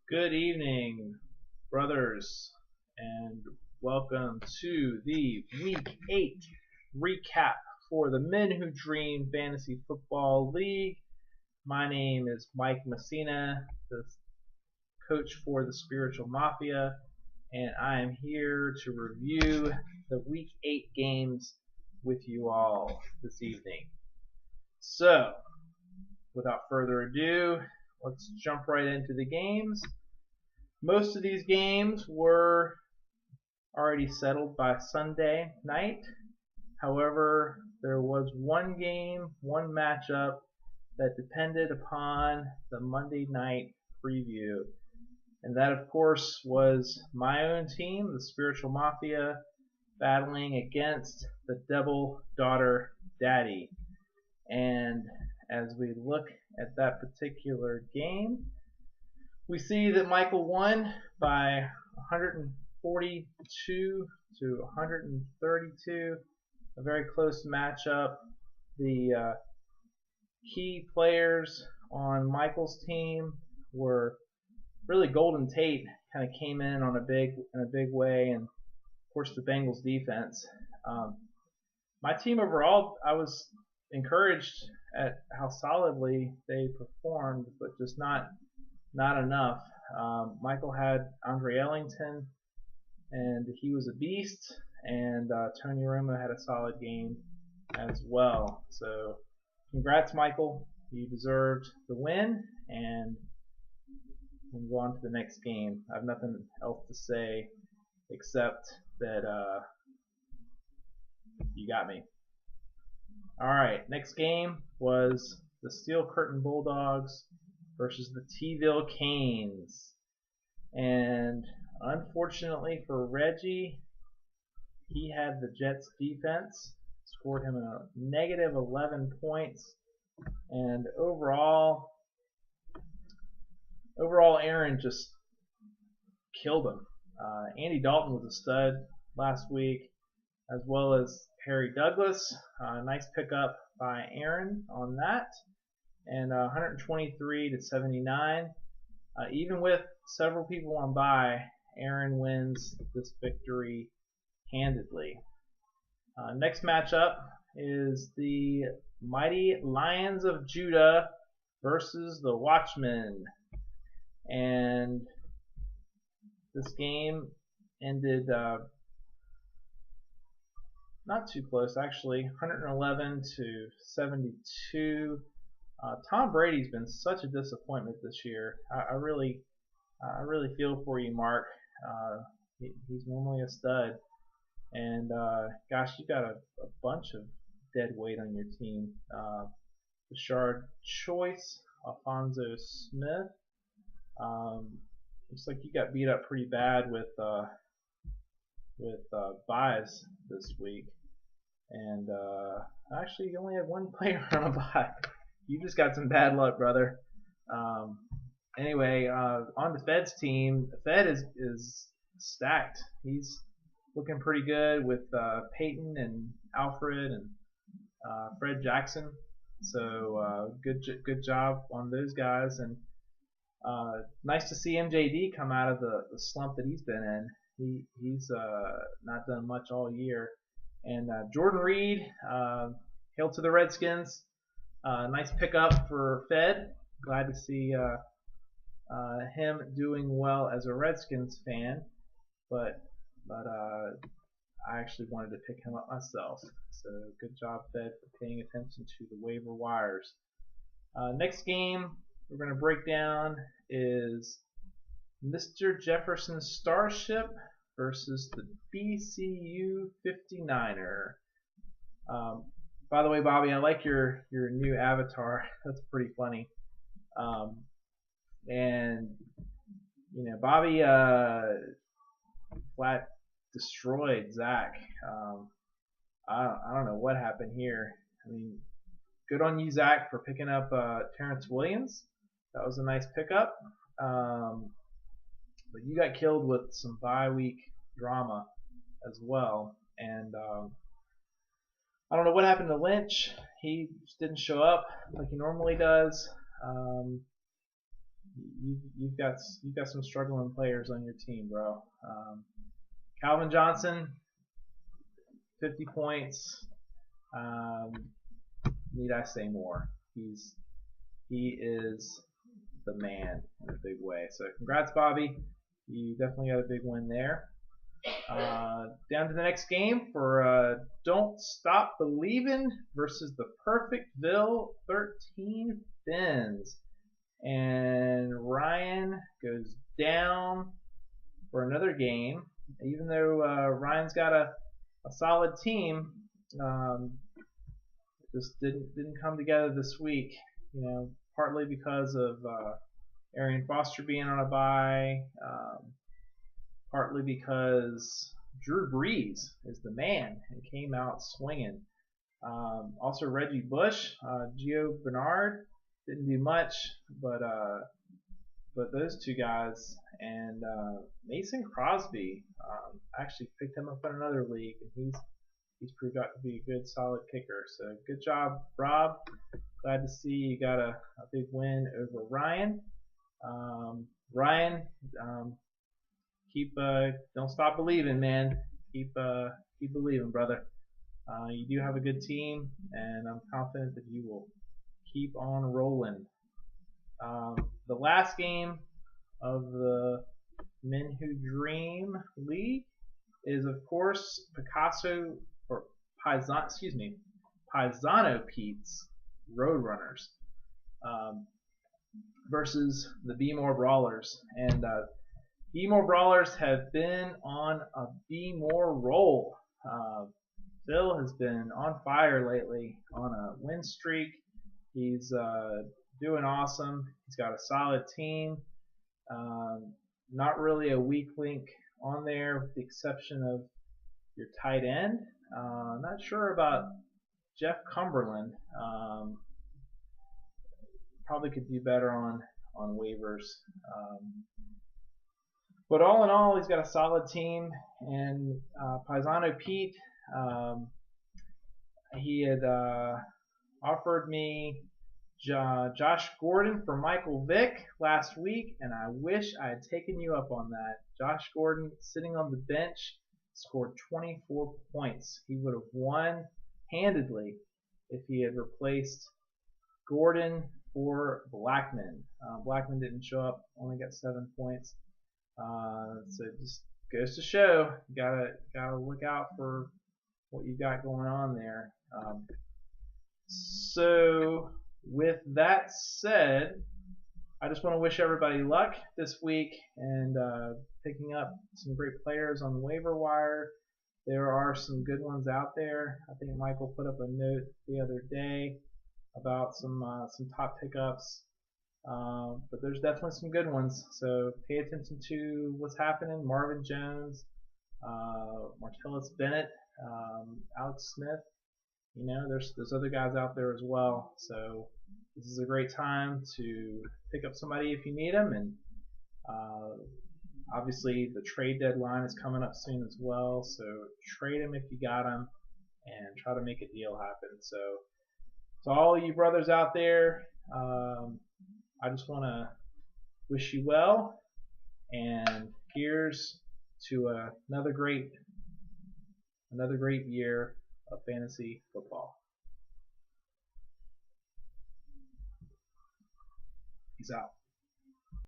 Good evening, brothers, and welcome to the Week 8 recap for the Men Who Dream Fantasy Football League. My name is Mike Messina, the coach for the Spiritual Mafia, and I am here to review the Week 8 games with you all this evening. So, without further ado, let's jump right into the games. Most of these games were already settled by Sunday night. However, there was one game, one matchup that depended upon the Monday night preview. And that, of course, was my own team, the Spiritual Mafia, battling against the Devil Daughter Daddy. And as we look at that particular game, we see that Michael won by 142 to 132. A very close matchup. The key players on Michael's team were really Golden Tate. Kind of came in on a big way, and of course the Bengals defense. My team overall, I was encouraged at how solidly they performed, but just not enough. Michael had Andre Ellington, and he was a beast, and Tony Romo had a solid game as well. So congrats, Michael. You deserved the win, and we'll go on to the next game. I have nothing else to say except that you got me. All right, next game was the Steel Curtain Bulldogs versus the T-ville Canes. And unfortunately for Reggie, he had the Jets defense, scored him a negative 11 points, and overall Aaron just killed him. Andy Dalton was a stud last week, as well as Harry Douglas. Nice pickup by Aaron on that. And 123 to 79. Even with several people on bye, Aaron wins this victory handedly. Next matchup is the Mighty Lions of Judah versus the Watchmen. And this game ended not too close, actually, 111 to 72. Tom Brady's been such a disappointment this year. I really feel for you, Mark. He's normally a stud, and gosh, you got a bunch of dead weight on your team. Rashard Choice, Alfonso Smith. Looks like you got beat up pretty bad with buys this week, and actually you only had one player on a buy. You just got some bad luck, brother. Anyway, on the Fed's team, Fed is stacked. He's looking pretty good with Peyton and Alfred and Fred Jackson. So good job on those guys, and nice to see MJD come out of the slump that he's been in. He's not done much all year. And Jordan Reed, hail to the Redskins. Nice pickup for Fed. Glad to see him doing well as a Redskins fan, but I actually wanted to pick him up myself. So good job, Fed, for paying attention to the waiver wires. Next game we're going to break down is Mr. Jefferson Starship versus the BCU 59er. By the way, Bobby, I like your new avatar. That's pretty funny. And you know, Bobby flat destroyed Zach. I don't know what happened here. I mean, good on you, Zach, for picking up Terrence Williams. That was a nice pickup. But you got killed with some bye week drama as well. And I don't know what happened to Lynch. He just didn't show up like he normally does. you've got some struggling players on your team, bro. Calvin Johnson, 50 points. Need I say more? He is the man in a big way. So congrats, Bobby. You definitely got a big win there. Down to the next game for Don't Stop Believin' versus the Perfectville 13 Fins. And Ryan goes down for another game. Even though Ryan's got a solid team, just didn't come together this week. Partly because of Arian Foster being on a bye, partly because Drew Brees is the man and came out swinging. Also Reggie Bush, Gio Bernard didn't do much, but those two guys and Mason Crosby, actually picked him up in another league, and he's proved out to be a good, solid kicker. So good job, Rob. Glad to see you got a big win over Ryan. Ryan, don't stop believing, man. Keep believing, brother. You do have a good team, and I'm confident that you will keep on rolling. The last game of the Men Who Dream League is, of course, Paisano Pete's Roadrunners versus the Be More Brawlers. And Be More Brawlers have been on a Be More roll. Phil has been on fire lately, on a win streak. He's doing awesome. He's got a solid team. Not really a weak link on there, with the exception of your tight end. Not sure about Jeff Cumberland. Probably could do better on waivers. But all in all, he's got a solid team. And Paisano Pete, he had offered me Josh Gordon for Michael Vick last week, and I wish I had taken you up on that. Josh Gordon, sitting on the bench, scored 24 points. He would have won handedly if he had replaced Gordon for Blackman. Blackman didn't show up, only got 7 points. So it just goes to show, you gotta look out for what you got going on there. So with that said, I just want to wish everybody luck this week and picking up some great players on the waiver wire. There are some good ones out there. I think Michael put up a note the other day about some top pickups, but there's definitely some good ones. So pay attention to what's happening. Marvin Jones, Martellus Bennett, Alex Smith. There's other guys out there as well. So this is a great time to pick up somebody if you need them, and obviously the trade deadline is coming up soon as well. So trade them if you got them, and try to make a deal happen. So to all you brothers out there, I just want to wish you well, and here's to another great year of fantasy football. Peace out.